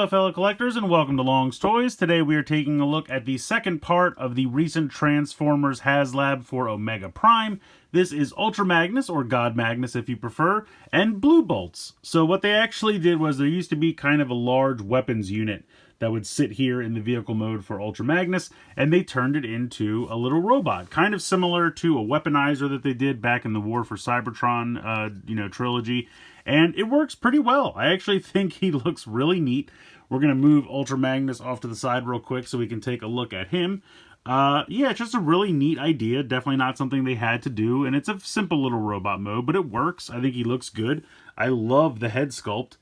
Hello fellow collectors and welcome to Long's Toys. Today we are taking a look at the second part of the recent Transformers HasLab for Omega Prime. This is Ultra Magnus, or God Magnus if you prefer, and Blue Bolts. So what they actually did was there used to be kind of a large weapons unit that would sit here in the vehicle mode for Ultra Magnus, and they turned it into a little robot, kind of similar to a weaponizer that they did back in the War for Cybertron trilogy. And it works pretty well. I actually think he looks really neat. We're going to move Ultra Magnus off to the side real quick so we can take a look at him. Yeah, it's just a really neat idea. Definitely not something they had to do. And it's a simple little robot mode, but it works. I think he looks good. I love the head sculpt.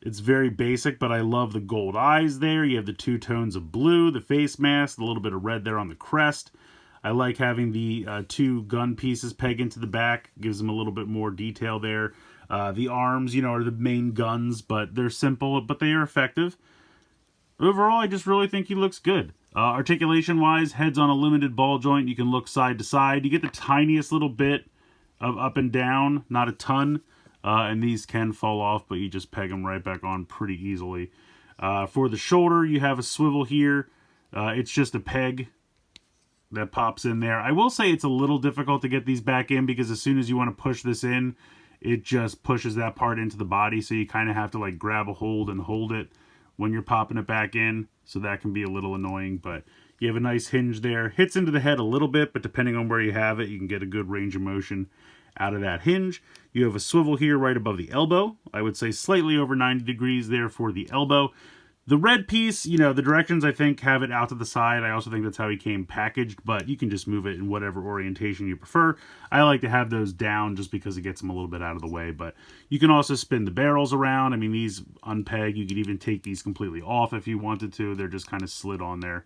It's very basic, but I love the gold eyes there. You have the two tones of blue, the face mask, a little bit of red there on the crest. I like having the two gun pieces peg into the back. Gives them a little bit more detail there. The arms, are the main guns, but they're simple, but they are effective. Overall, I just really think he looks good. Articulation-wise, head's on a limited ball joint. You can look side to side. You get the tiniest little bit of up and down, not a ton. And these can fall off, but you just peg them right back on pretty easily. For the shoulder, you have a swivel here. It's just a peg that pops in there. I will say it's a little difficult to get these back in because as soon as you want to push this in, it just pushes that part into the body, so you kind of have to like grab a hold and hold it when you're popping it back in, so that can be a little annoying, but you have a nice hinge there. Hits into the head a little bit, but depending on where you have it, you can get a good range of motion out of that hinge. You have a swivel here right above the elbow. I would say slightly over 90 degrees there for the elbow. The red piece, the directions I think have it out to the side. I also think that's how he came packaged, but you can just move it in whatever orientation you prefer. I like to have those down just because it gets them a little bit out of the way, but you can also spin the barrels around. I mean, these unpeg, you could even take these completely off if you wanted to. They're just kind of slid on there.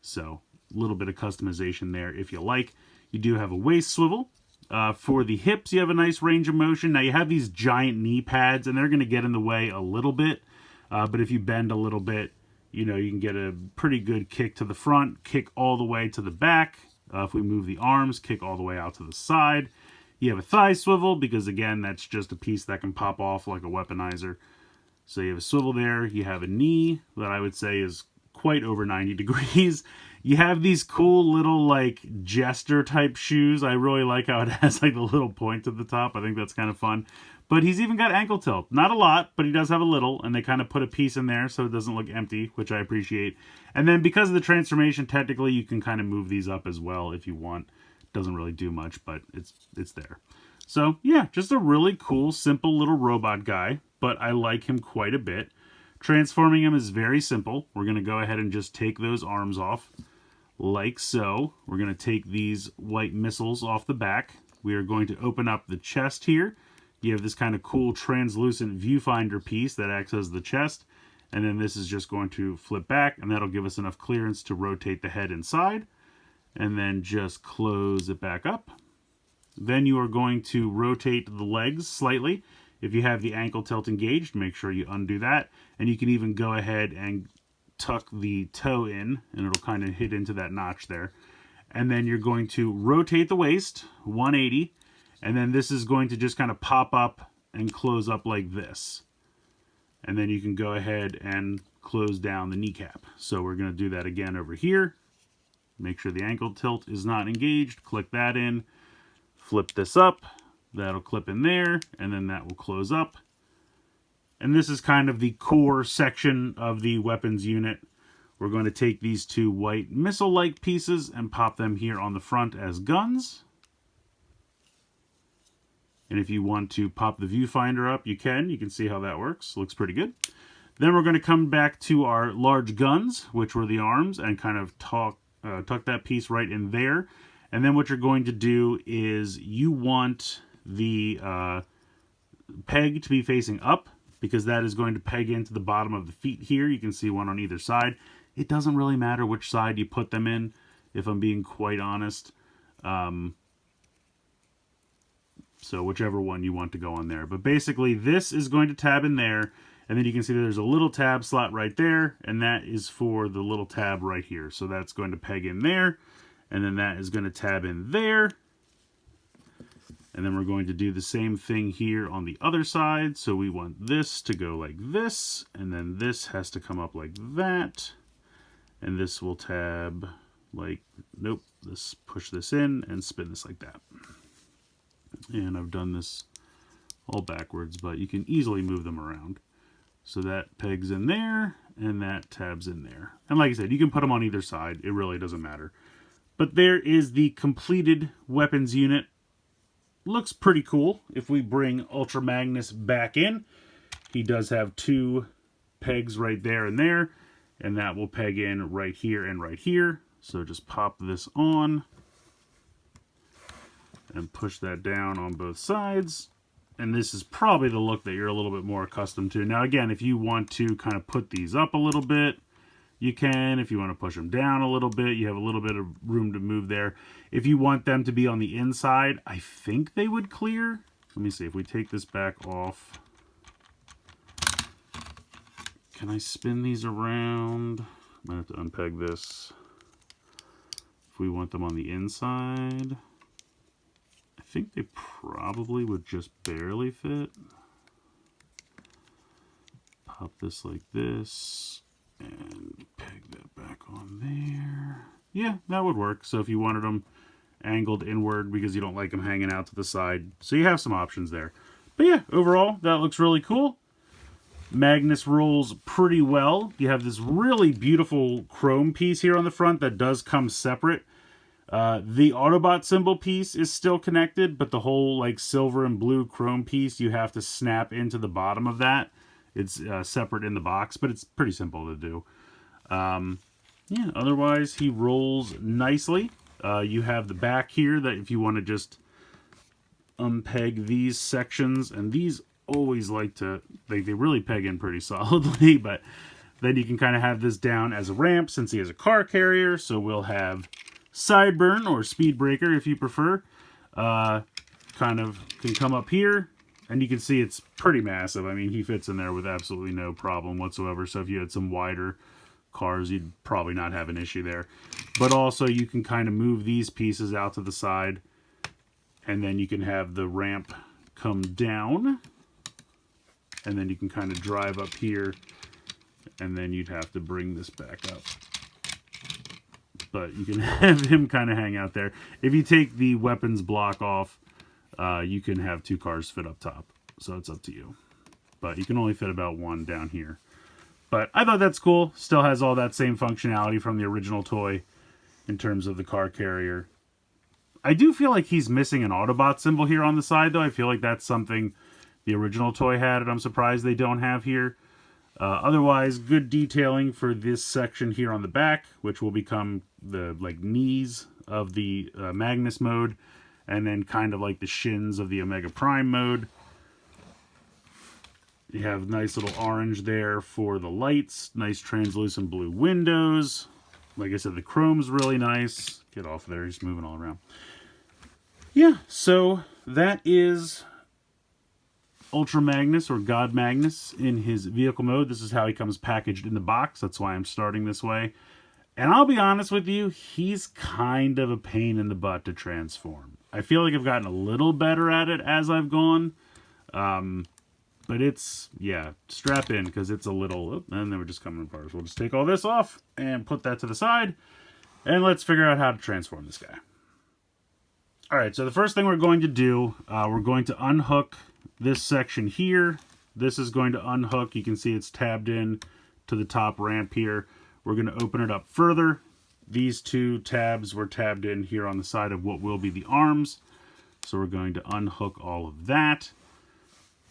So a little bit of customization there if you like. You do have a waist swivel. For the hips, you have a nice range of motion. Now you have these giant knee pads, and they're going to get in the way a little bit. But if you bend a little bit, you can get a pretty good kick to the front, kick all the way to the back. If we move the arms, kick all the way out to the side. You have a thigh swivel because, again, that's just a piece that can pop off like a weaponizer. So you have a swivel there. You have a knee that I would say is quite over 90 degrees. You have these cool little, like, jester type shoes. I really like how it has, like, the little point at the top. I think that's kind of fun. But he's even got ankle tilt. Not a lot, but he does have a little, and they kind of put a piece in there so it doesn't look empty, which I appreciate. And then because of the transformation, technically you can kind of move these up as well if you want. Doesn't really do much, but it's there. So, yeah, just a really cool, simple little robot guy, but I like him quite a bit. Transforming him is very simple. We're going to go ahead and just take those arms off, like so. We're going to take these white missiles off the back. We are going to open up the chest here. You have this kind of cool translucent viewfinder piece that acts as the chest. And then this is just going to flip back, and that'll give us enough clearance to rotate the head inside. And then just close it back up. Then you are going to rotate the legs slightly. If you have the ankle tilt engaged, make sure you undo that. And you can even go ahead and tuck the toe in, and it'll kind of hit into that notch there. And then you're going to rotate the waist 180. And then this is going to just kind of pop up and close up like this. And then you can go ahead and close down the kneecap. So we're going to do that again over here. Make sure the ankle tilt is not engaged. Click that in. Flip this up. That'll clip in there. And then that will close up. And this is kind of the core section of the weapons unit. We're going to take these two white missile-like pieces and pop them here on the front as guns. And if you want to pop the viewfinder up, you can. You can see how that works. Looks pretty good. Then we're going to come back to our large guns, which were the arms, and kind of tuck that piece right in there. And then what you're going to do is you want the peg to be facing up, because that is going to peg into the bottom of the feet here. You can see one on either side. It doesn't really matter which side you put them in, if I'm being quite honest. So whichever one you want to go on there. But basically this is going to tab in there, and then you can see there's a little tab slot right there, and that is for the little tab right here. So that's going to peg in there, and then that is going to tab in there. And then we're going to do the same thing here on the other side. So we want this to go like this, and then this has to come up like that. And this will tab like, nope, this, push this in and spin this like that. And I've done this all backwards, but you can easily move them around. So that pegs in there, and that tabs in there. And like I said, you can put them on either side. It really doesn't matter. But there is the completed weapons unit. Looks pretty cool. If we bring Ultra Magnus back in, he does have 2 pegs right there, and that will peg in right here and right here. So just pop this on and push that down on both sides. And this is probably the look that you're a little bit more accustomed to. Now again, if you want to kind of put these up a little bit, you can. If you want to push them down a little bit, you have a little bit of room to move there. If you want them to be on the inside, I think they would clear. Let me see, if we take this back off. Can I spin these around? I'm going to have to unpeg this. If we want them on the inside, I think they probably would just barely fit. Pop this like this. And peg that back on there. Yeah, that would work. So if you wanted them angled inward because you don't like them hanging out to the side. So you have some options there. But yeah, overall, that looks really cool. Magnus rolls pretty well. You have this really beautiful chrome piece here on the front that does come separate. The Autobot symbol piece is still connected, but the whole like silver and blue chrome piece, you have to snap into the bottom of that. It's separate in the box, but it's pretty simple to do. Yeah, otherwise he rolls nicely. You have the back here that if you want to just unpeg these sections, and these always like to, they really peg in pretty solidly, but then you can kind of have this down as a ramp since he has a car carrier. So we'll have Sideburn or Speed Breaker if you prefer. Kind of can come up here. And you can see it's pretty massive. I mean, he fits in there with absolutely no problem whatsoever. So if you had some wider cars, you'd probably not have an issue there. But also you can kind of move these pieces out to the side. And then you can have the ramp come down. And then you can kind of drive up here. And then you'd have to bring this back up. But you can have him kind of hang out there. If you take the weapons block off, you can have 2 cars fit up top, so it's up to you. But you can only fit about 1 down here. But I thought that's cool. Still has all that same functionality from the original toy in terms of the car carrier. I do feel like he's missing an Autobot symbol here on the side, though. I feel like that's something the original toy had, and I'm surprised they don't have here. Otherwise, good detailing for this section here on the back, which will become the knees of the Magnus mode. And then kind of like the shins of the Omega Prime mode. You have nice little orange there for the lights. Nice translucent blue windows. Like I said, the chrome's really nice. Get off there, he's moving all around. Yeah, so that is Ultra Magnus or God Magnus in his vehicle mode. This is how he comes packaged in the box. That's why I'm starting this way. And I'll be honest with you, he's kind of a pain in the butt to transform. I feel like I've gotten a little better at it as I've gone. But it's, yeah, strap in because it's a little, oh, and then we're just coming apart. So we'll just take all this off and put that to the side. And let's figure out how to transform this guy. All right, so the first thing we're going to do, we're going to unhook this section here. This is going to unhook. You can see it's tabbed in to the top ramp here. We're going to open it up further. These 2 tabs were tabbed in here on the side of what will be the arms. So we're going to unhook all of that.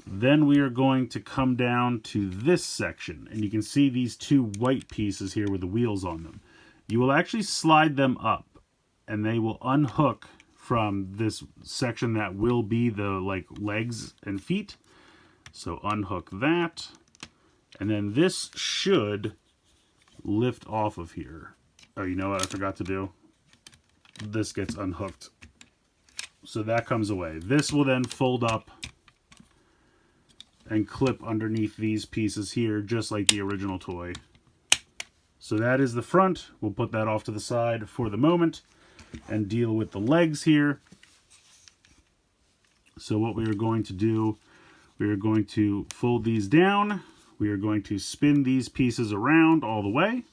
Then we are going to come down to this section. And you can see these 2 white pieces here with the wheels on them. You will actually slide them up and they will unhook from this section that will be the legs and feet. So unhook that. And then this should lift off of here. Oh, you know what I forgot to do? This gets unhooked. So that comes away. This will then fold up and clip underneath these pieces here, just like the original toy. So that is the front. We'll put that off to the side for the moment and deal with the legs here. So what we are going to do, we are going to fold these down. We are going to spin these pieces around all the way.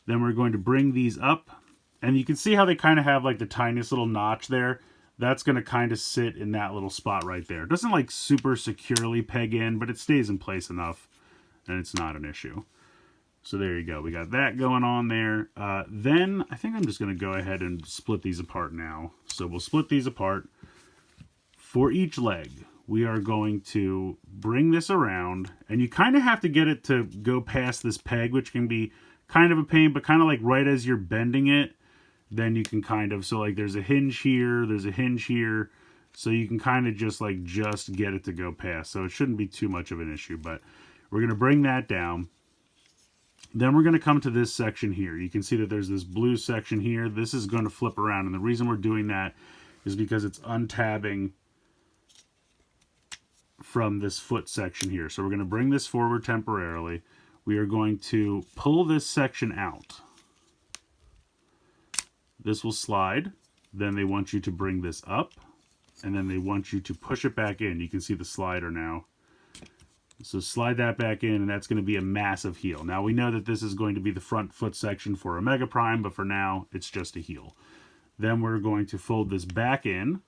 Then we're going to bring these up. And you can see how they kind of have like the tiniest little notch there. That's going to kind of sit in that little spot right there. It doesn't like super securely peg in, but it stays in place enough. And it's not an issue. So there you go. We got that going on there. Then I think I'm just going to go ahead and split these apart now. So we'll split these apart. For each leg, we are going to bring this around. And you kind of have to get it to go past this peg, which can be kind of a pain, but kind of like right as you're bending it, then you can kind of, so like there's a hinge here, there's a hinge here. So you can kind of just get it to go past. So it shouldn't be too much of an issue, but we're going to bring that down. Then we're going to come to this section here. You can see that there's this blue section here. This is going to flip around. And the reason we're doing that is because it's untabbing from this foot section here. So we're going to bring this forward temporarily. We are going to pull this section out. This will slide. Then they want you to bring this up. And then they want you to push it back in. You can see the slider now. So slide that back in, and that's going to be a massive heel. Now we know that this is going to be the front foot section for Omega Prime, but for now it's just a heel. Then we're going to fold this back in,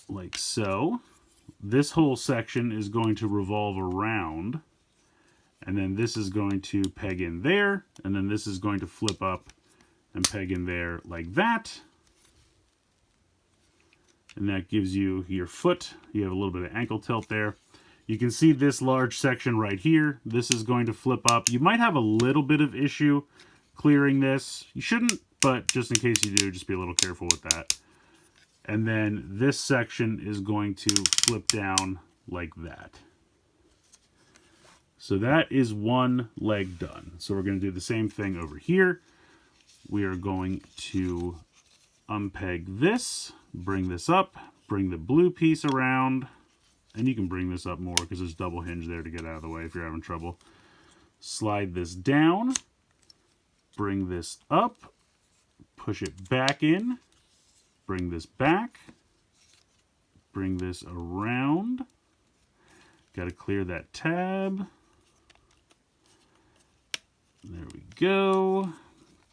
like so. This whole section is going to revolve around, and then this is going to peg in there, and then this is going to flip up and peg in there like that. And that gives you your foot. You have a little bit of ankle tilt there. You can see this large section right here. This is going to flip up. You might have a little bit of issue clearing this. You shouldn't, but just in case you do, just be a little careful with that. And then this section is going to flip down like that. So that is one leg done. So we're going to do the same thing over here. We are going to unpeg this, bring this up, bring the blue piece around, and you can bring this up more because there's double hinge there to get out of the way if you're having trouble. Slide this down, bring this up, push it back in, bring this back, bring this around. Got to clear that tab. There we go.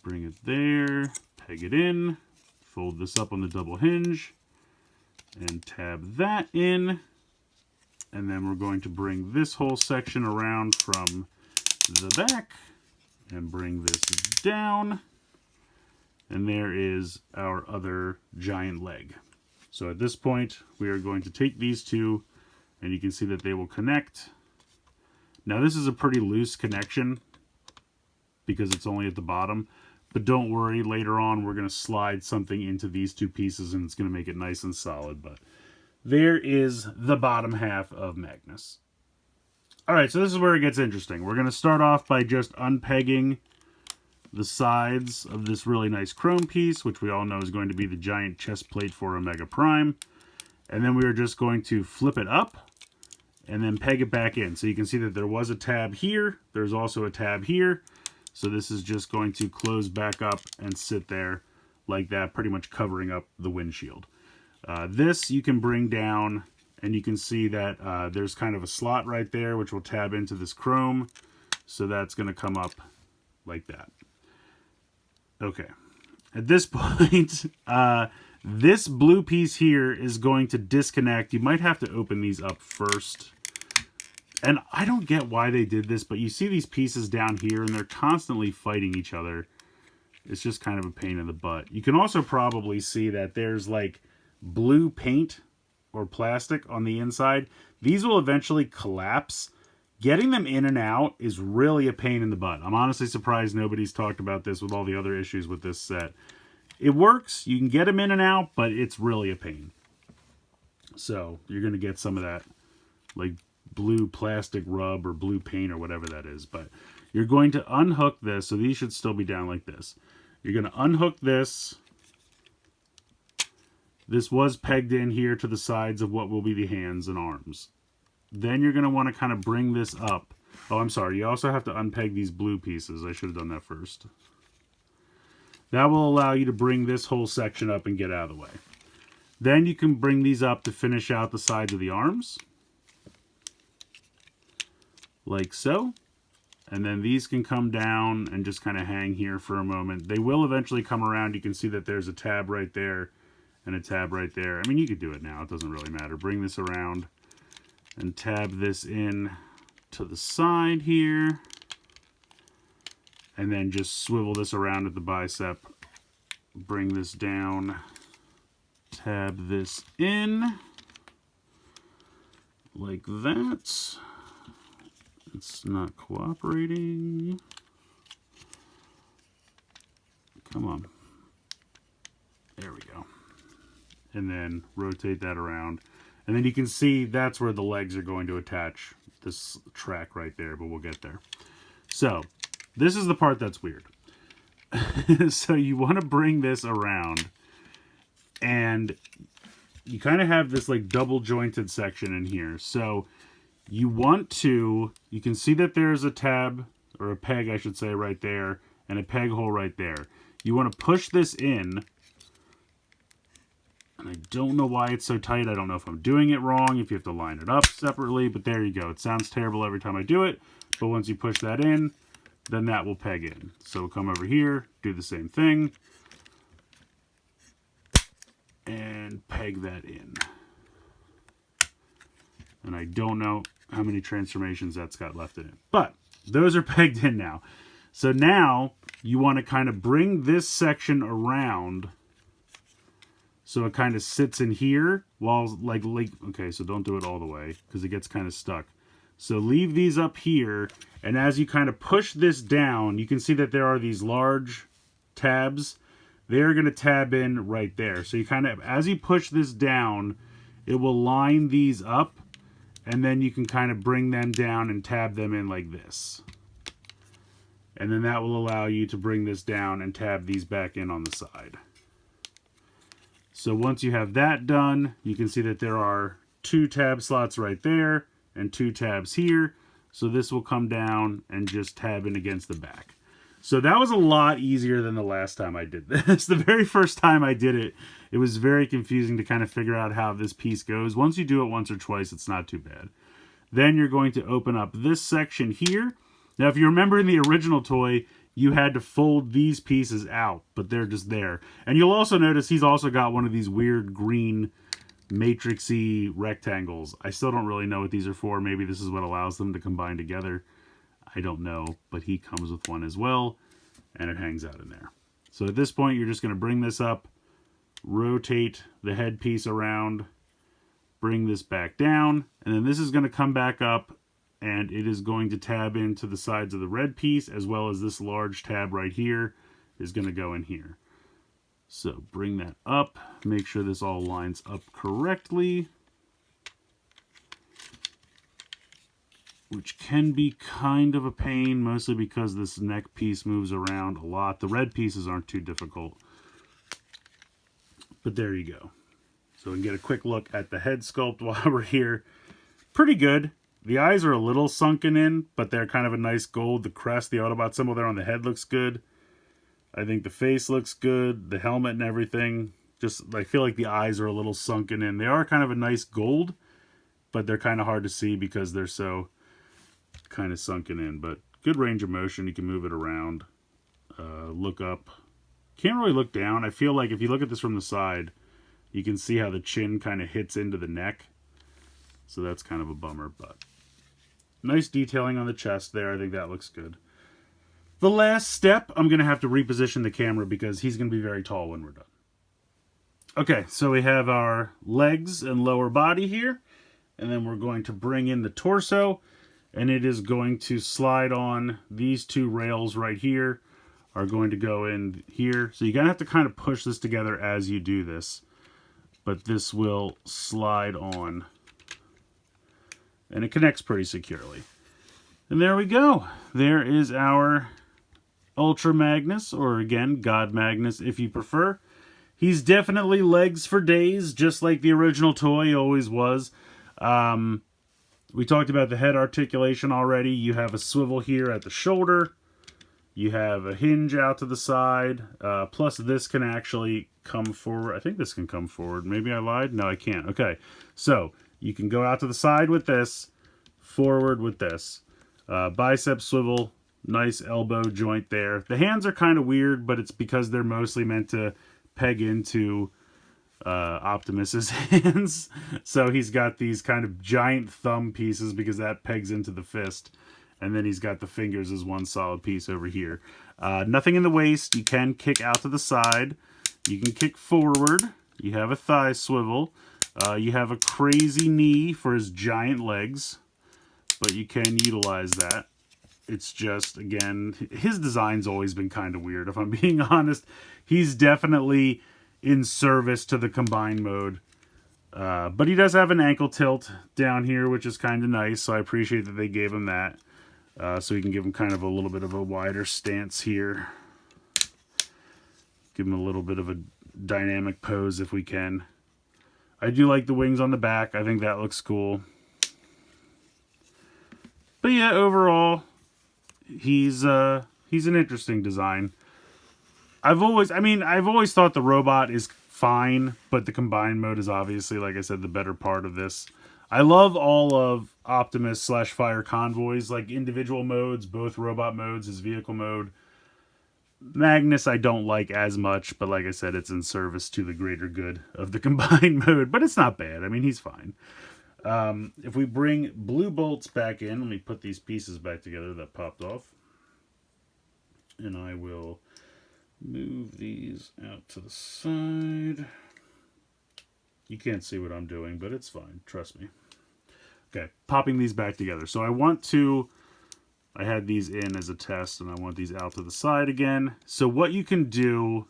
Bring it there, peg it in, fold this up on the double hinge, and tab that in. And then we're going to bring this whole section around from the back and bring this down. And there is our other giant leg. So at this point, we are going to take these two, and you can see that they will connect. Now this is a pretty loose connection because it's only at the bottom. But don't worry, later on we're going to slide something into these two pieces and it's going to make it nice and solid. But there is the bottom half of Magnus. Alright, so this is where it gets interesting. We're going to start off by just unpegging the sides of this really nice chrome piece, which we all know is going to be the giant chest plate for Omega Prime. And then we are just going to flip it up and then peg it back in. So you can see that there was a tab here. There's also a tab here. So this is just going to close back up and sit there like that, pretty much covering up the windshield. This you can bring down, and you can see that there's kind of a slot right there, which will tab into this chrome. So that's going to come up like that. Okay. At this point, this blue piece here is going to disconnect. You might have to open these up first. And I don't get why they did this, but you see these pieces down here, and they're constantly fighting each other. It's just kind of a pain in the butt. You can also probably see that there's like blue paint or plastic on the inside. These will eventually collapse. Getting them in and out is really a pain in the butt. I'm honestly surprised nobody's talked about this with all the other issues with this set. It works. You can get them in and out, but it's really a pain. So you're going to get some of that like blue plastic rub or blue paint or whatever that is. But you're going to unhook this. So these should still be down like this. You're going to unhook this. This was pegged in here to the sides of what will be the hands and arms. Then you're going to want to kind of bring this up. Oh, I'm sorry. You also have to unpeg these blue pieces. I should have done that first. That will allow you to bring this whole section up and get out of the way. Then you can bring these up to finish out the sides of the arms. Like so. And then these can come down and just kind of hang here for a moment. They will eventually come around. You can see that there's a tab right there and a tab right there. I mean, you could do it now. It doesn't really matter. Bring this around and tab this in to the side here. And then just swivel this around at the bicep. Bring this down. Tab this in. Like that. It's not cooperating. Come on. There we go. And then rotate that around. And then you can see that's where the legs are going to attach this track right there, but we'll get there. So, this is the part that's weird. So you want to bring this around and you kind of have this like double jointed section in here. So you want to, you can see that there's a tab, or a peg I should say, right there, and a peg hole right there. You want to push this in, and I don't know why it's so tight. I don't know if I'm doing it wrong, if you have to line it up separately, but there you go. It sounds terrible every time I do it, but once you push that in, then that will peg in. So we'll come over here, do the same thing, and peg that in. And I don't know how many transformations that's got left in it. But those are pegged in now. So now you want to kind of bring this section around so it kind of sits in here while okay, so don't do it all the way because it gets kind of stuck. So leave these up here, and as you kind of push this down, you can see that there are these large tabs. They're going to tab in right there. So you kind of, as you push this down, it will line these up, and then you can kind of bring them down and tab them in like this. And then that will allow you to bring this down and tab these back in on the side. So once you have that done, you can see that there are 2 tab slots right there and 2 tabs here. So this will come down and just tab in against the back. So that was a lot easier than the last time I did this. The very first time I did it, it was very confusing to kind of figure out how this piece goes. Once you do it once or twice, it's not too bad. Then you're going to open up this section here. Now, if you remember in the original toy, you had to fold these pieces out, but they're just there. And you'll also notice he's also got one of these weird green matrixy rectangles. I still don't really know what these are for. Maybe this is what allows them to combine together. I don't know, but he comes with one as well, and it hangs out in there. So at this point, you're just going to bring this up, rotate the headpiece around, bring this back down, and then this is going to come back up, and it is going to tab into the sides of the red piece, as well as this large tab right here is going to go in here. So bring that up, make sure this all lines up correctly, which can be kind of a pain, mostly because this neck piece moves around a lot. The red pieces aren't too difficult, but there you go. So we can get a quick look at the head sculpt while we're here. Pretty good. The eyes are a little sunken in, but they're kind of a nice gold. The crest, the Autobot symbol there on the head looks good. I think the face looks good, the helmet and everything. Just, I feel like the eyes are a little sunken in. They are kind of a nice gold, but they're kind of hard to see because they're so kind of sunken in. But good range of motion. You can move it around, look up. Can't really look down. I feel like if you look at this from the side, you can see how the chin kind of hits into the neck. So that's kind of a bummer, but nice detailing on the chest there. I think that looks good. The last step, I'm going to have to reposition the camera because he's going to be very tall when we're done. Okay, so we have our legs and lower body here, and then we're going to bring in the torso, and it is going to slide on. These 2 rails right here are going to go in here. So you're going to have to kind of push this together as you do this, but this will slide on, and it connects pretty securely. And there we go. There is our Ultra Magnus, or again, God Magnus if you prefer. He's definitely legs for days, just like the original toy always was. We talked about the head articulation already. You have a swivel here at the shoulder. You have a hinge out to the side, plus this can actually come forward. I think this can come forward. Maybe I lied. No, I can't. Okay, so you can go out to the side with this, forward with this. Bicep swivel, nice elbow joint there. The hands are kind of weird, but it's because they're mostly meant to peg into Optimus's hands. So he's got these kind of giant thumb pieces because that pegs into the fist. And then he's got the fingers as one solid piece over here. Nothing in the waist. You can kick out to the side. You can kick forward. You have a thigh swivel. You have a crazy knee for his giant legs. But you can utilize that. It's just, again, his design's always been kind of weird, if I'm being honest. He's definitely in service to the combined mode. But he does have an ankle tilt down here, which is kind of nice. So I appreciate that they gave him that. So we can give him kind of a little bit of a wider stance here. Give him a little bit of a dynamic pose if we can. I do like the wings on the back. I think that looks cool. But yeah, overall, he's an interesting design. I've always thought the robot is fine, but the combined mode is obviously, like I said, the better part of this. I love all of Optimus / Fire Convoy's like individual modes, both robot modes, his vehicle mode. Magnus I don't like as much, but like I said, it's in service to the greater good of the combined mode, but it's not bad. I mean, he's fine. If we bring blue bolts back in, let me put these pieces back together that popped off. And I will move these out to the side. You can't see what I'm doing, but it's fine. Trust me. Okay, popping these back together. So I had these in as a test, and I want these out to the side again. So what you can do,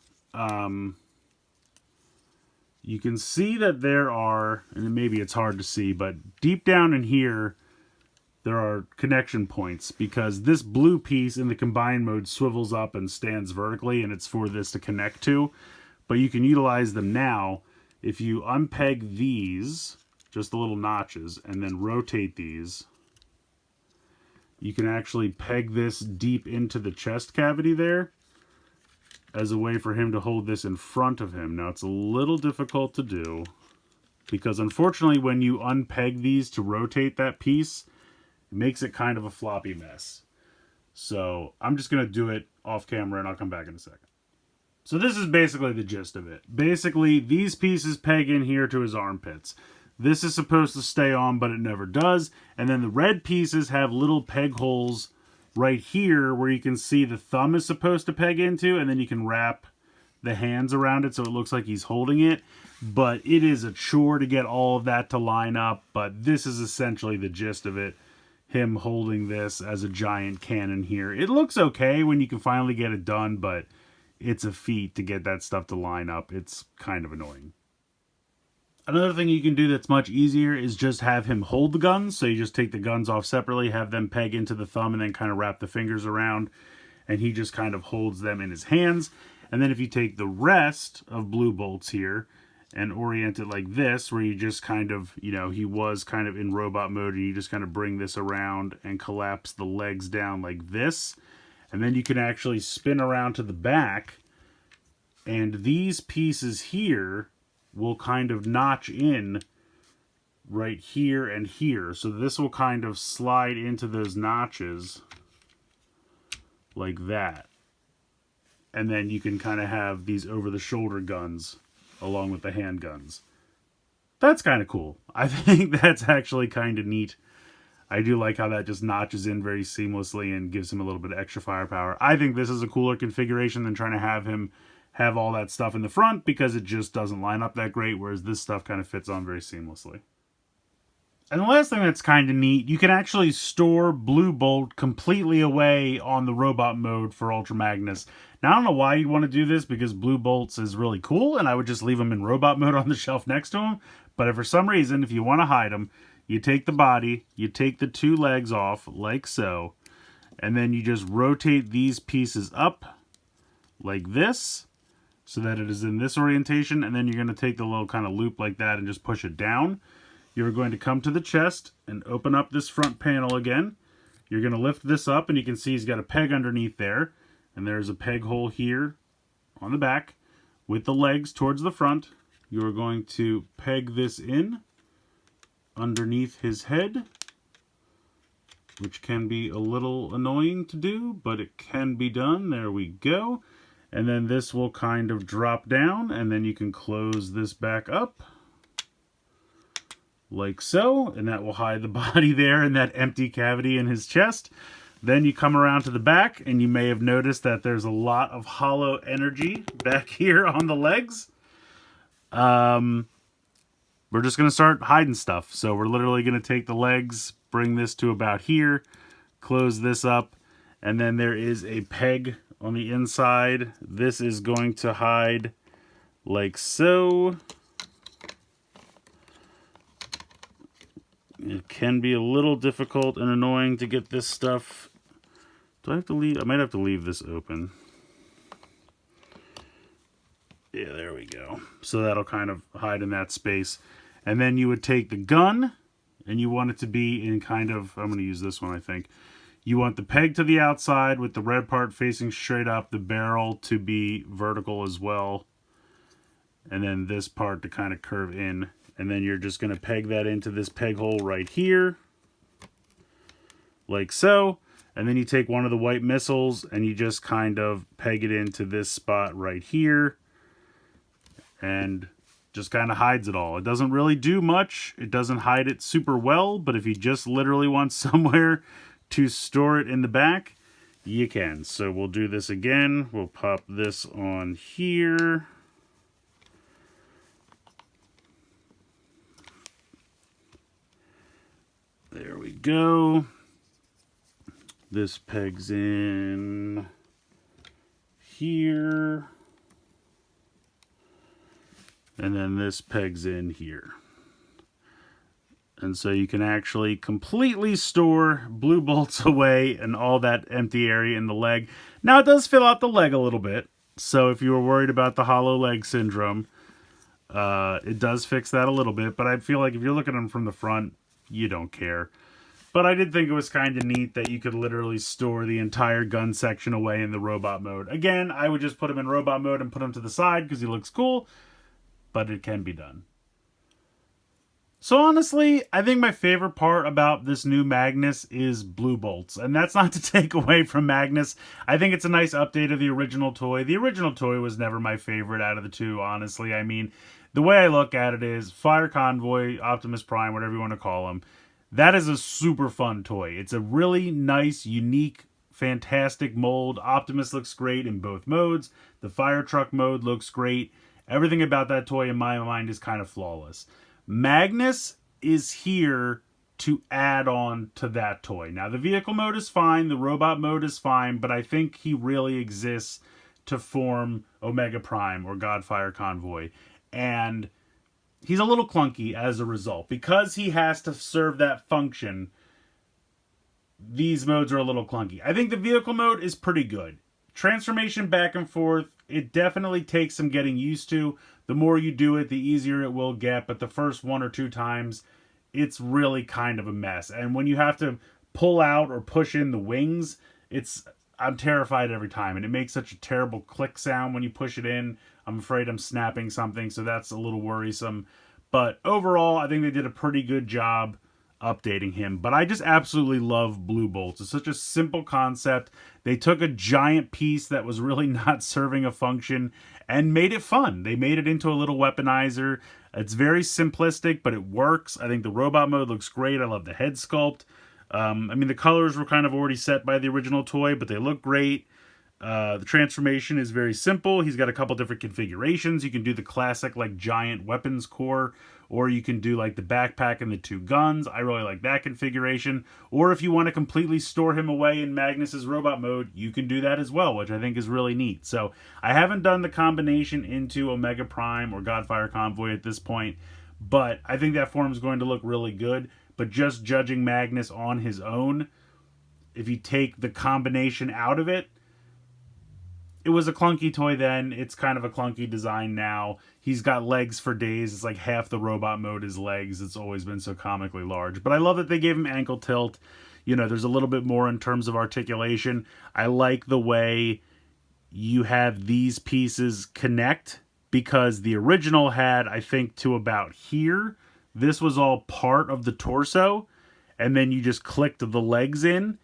you can see that there are, and maybe it's hard to see, but deep down in here, there are connection points because this blue piece in the combined mode swivels up and stands vertically, and it's for this to connect to. But you can utilize them now. If you unpeg these, just the little notches, and then rotate these, you can actually peg this deep into the chest cavity there as a way for him to hold this in front of him. Now, it's a little difficult to do because, unfortunately, when you unpeg these to rotate that piece, it makes it kind of a floppy mess. So I'm just going to do it off camera, and I'll come back in a second. So this is basically the gist of it. Basically, these pieces peg in here to his armpits. This is supposed to stay on, but it never does. And then the red pieces have little peg holes right here where you can see the thumb is supposed to peg into, and then you can wrap the hands around it so it looks like he's holding it. But it is a chore to get all of that to line up, but this is essentially the gist of it. Him holding this as a giant cannon here. It looks okay when you can finally get it done, but it's a feat to get that stuff to line up. It's kind of annoying. Another thing you can do that's much easier is just have him hold the guns. So you just take the guns off separately, have them peg into the thumb, and then kind of wrap the fingers around. And he just kind of holds them in his hands. And then if you take the rest of blue bolts here and orient it like this, where you just kind of, he was kind of in robot mode, and you just kind of bring this around and collapse the legs down like this. And then you can actually spin around to the back, and these pieces here will kind of notch in right here and here. So this will kind of slide into those notches like that. And then you can kind of have these over-the-shoulder guns along with the handguns. That's kind of cool. I think that's actually kind of neat. I do like how that just notches in very seamlessly and gives him a little bit of extra firepower. I think this is a cooler configuration than trying to have him have all that stuff in the front because it just doesn't line up that great, whereas this stuff kind of fits on very seamlessly. And the last thing that's kind of neat, you can actually store Blue Bolt completely away on the robot mode for Ultra Magnus. Now, I don't know why you'd want to do this because Blue Bolts is really cool, and I would just leave him in robot mode on the shelf next to him. But if for some reason, if you want to hide him, you take the body, you take the two legs off, like so, and then you just rotate these pieces up, like this, so that it is in this orientation, and then you're going to take the little kind of loop like that and just push it down. You're going to come to the chest and open up this front panel again. You're going to lift this up, and you can see he's got a peg underneath there. And there's a peg hole here on the back with the legs towards the front. You're going to peg this in underneath his head, which can be a little annoying to do, but it can be done. There we go. And then this will kind of drop down, and then you can close this back up like so, and that will hide the body there in that empty cavity in his chest. Then you come around to the back, and you may have noticed that there's a lot of hollow energy back here on the legs. We're just going to start hiding stuff. So we're literally going to take the legs, bring this to about here, close this up, and then there is a peg on the inside. This is going to hide like so. It can be a little difficult and annoying to get this stuff. Do I have to leave? I might have to leave this open. Yeah, there we go. So that'll kind of hide in that space. And then you would take the gun, and you want it to be in kind of, I'm going to use this one, I think. You want the peg to the outside with the red part facing straight up, the barrel to be vertical as well, and then this part to kind of curve in. And then you're just going to peg that into this peg hole right here, like so. And then you take one of the white missiles and you just kind of peg it into this spot right here, and just kind of hides it all. It doesn't really do much. It doesn't hide it super well, but if you just literally want somewhere to store it in the back, you can. So we'll do this again. We'll pop this on here. There we go. This pegs in here. And then this pegs in here. And so you can actually completely store blue bolts away and all that empty area in the leg. Now it does fill out the leg a little bit. So if you were worried about the hollow leg syndrome, it does fix that a little bit. But I feel like if you're looking at them from the front, you don't care. But I did think it was kind of neat that you could literally store the entire gun section away in the robot mode. Again, I would just put him in robot mode and put him to the side because he looks cool. But it can be done. So honestly, I think my favorite part about this new Magnus is blue bolts. And that's not to take away from Magnus. I think it's a nice update of the original toy. The original toy was never my favorite out of the two, honestly. I mean, the way I look at it is Fire Convoy, Optimus Prime, whatever you want to call him. That is a super fun toy. It's a really nice, unique, fantastic mold. Optimus looks great in both modes. The fire truck mode looks great. Everything about that toy in my mind is kind of flawless. Magnus is here to add on to that toy. Now, the vehicle mode is fine. The robot mode is fine. But I think he really exists to form Omega Prime or Godfire Convoy. And he's a little clunky as a result. Because he has to serve that function, these modes are a little clunky. I think the vehicle mode is pretty good. Transformation back and forth, it definitely takes some getting used to. The more you do it, the easier it will get. But the first one or two times, it's really kind of a mess. And when you have to pull out or push in the wings, I'm terrified every time. And it makes such a terrible click sound when you push it in. I'm afraid I'm snapping something, so that's a little worrisome. But overall, I think they did a pretty good job updating him. But I just absolutely love blue bolts. It's such a simple concept. They took a giant piece that was really not serving a function and made it fun. They made it into a little weaponizer. It's very simplistic, but it works. I think the robot mode looks great. I love the head sculpt. I mean, the colors were kind of already set by the original toy, but they look great. The transformation is very simple. He's got a couple different configurations. You can do the classic like giant weapons core, or you can do like the backpack and the two guns. I really like that configuration. Or if you want to completely store him away in Magnus's robot mode, you can do that as well, which I think is really neat. So I haven't done the combination into Omega Prime or Godfire Convoy at this point, but I think that form is going to look really good. But just judging Magnus on his own, if you take the combination out of it, it was a clunky toy then. It's kind of a clunky design now. He's got legs for days. It's like half the robot mode is legs. It's always been so comically large. But I love that they gave him ankle tilt. You know, there's a little bit more in terms of articulation. I like the way you have these pieces connect, because the original had, I think, to about here. This was all part of the torso, and then you just clicked the legs in.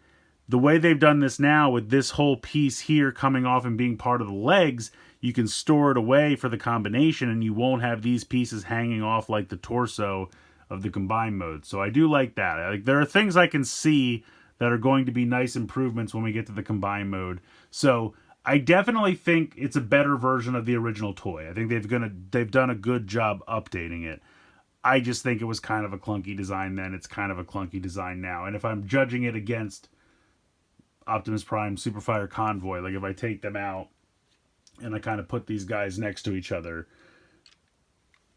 The way they've done this now, with this whole piece here coming off and being part of the legs, you can store it away for the combination, and you won't have these pieces hanging off like the torso of the combined mode. So I do like that. There are things I can see that are going to be nice improvements when we get to the combined mode. So I definitely think it's a better version of the original toy. I think they've done a good job updating it. I just think it was kind of a clunky design then. It's kind of a clunky design now. And if I'm judging it against Optimus Prime Superfire Convoy, like if I take them out and I kind of put these guys next to each other,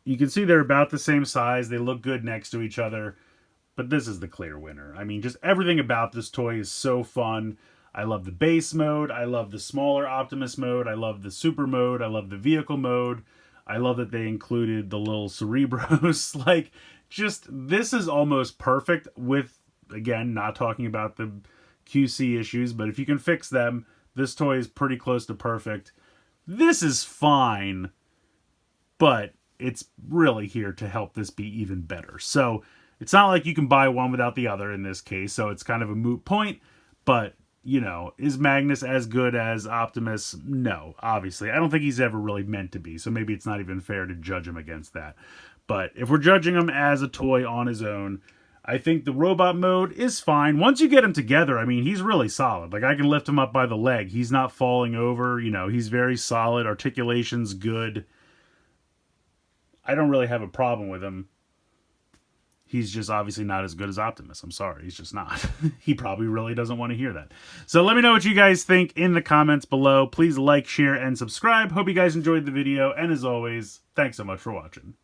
you can see they're about the same size. They look good next to each other. But this is the clear winner. I mean, just everything about this toy is so fun. I love the base mode. I love the smaller Optimus mode. I love the super mode. I love the vehicle mode. I love that they included the little Cerebros. Like, just, this is almost perfect with, again, not talking about the QC issues, but if you can fix them, this toy is pretty close to perfect. This is fine, but it's really here to help this be even better. So, it's not like you can buy one without the other in this case, so it's kind of a moot point, but you know, is Magnus as good as Optimus? No, obviously. I don't think he's ever really meant to be, so maybe it's not even fair to judge him against that. But if we're judging him as a toy on his own, I think the robot mode is fine. Once you get him together, I mean, he's really solid. Like, I can lift him up by the leg. He's not falling over. You know, he's very solid. Articulation's good. I don't really have a problem with him. He's just obviously not as good as Optimus. I'm sorry, he's just not. He probably really doesn't want to hear that. So let me know what you guys think in the comments below. Please like, share, and subscribe. Hope you guys enjoyed the video. And as always, thanks so much for watching.